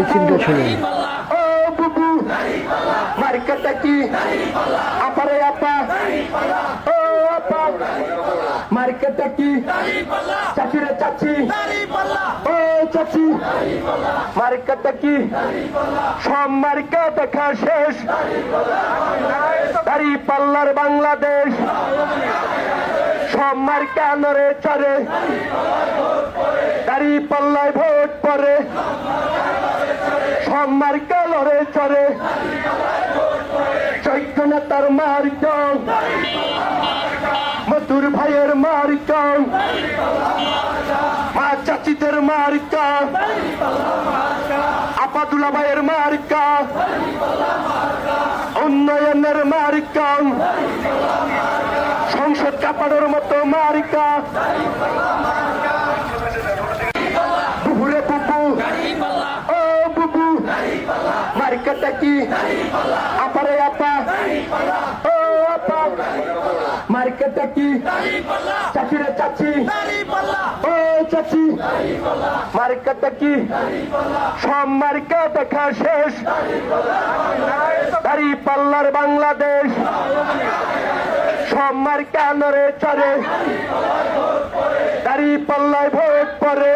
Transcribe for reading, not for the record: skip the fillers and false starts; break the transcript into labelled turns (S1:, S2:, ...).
S1: মিছিলটা শুনুন।
S2: ও বুবু মার্কেটটা কি আপারে আপা ও আপা মার্কেটটা কি চাচিরে চাচি ও চাচি মার্কেটটা কি সব মার্কা দেখা শেষ দাড়ি পাল্লার বাংলাদেশ সব মার্কা নড়ে চড়ে দাড়ি পাল্লায় ভোট পরে সব মার্কা লড়ে চড়ে চৈত্য নেতার মার্কা মধুর ভাইয়ের মার্কা মা চাচিদের মার্কা আপাদুলা ভাইয়ের মার্কা উন্নয়নের মার্কা সংসদ কাপানোর মতো মার্কা বুবুরে বুবু ও বুবু মার্কেটটা কি আপারে আপা ও আপা মার্কেটটা কি চাচিরে চাচি ও চাচি মার্কেটটা কি সব মার্কা দেখা শেষ দাড়ি পাল্লার বাংলাদেশ সব মার্কা নড়ে চড়ে দাড়ি পাল্লায় ভোট পরে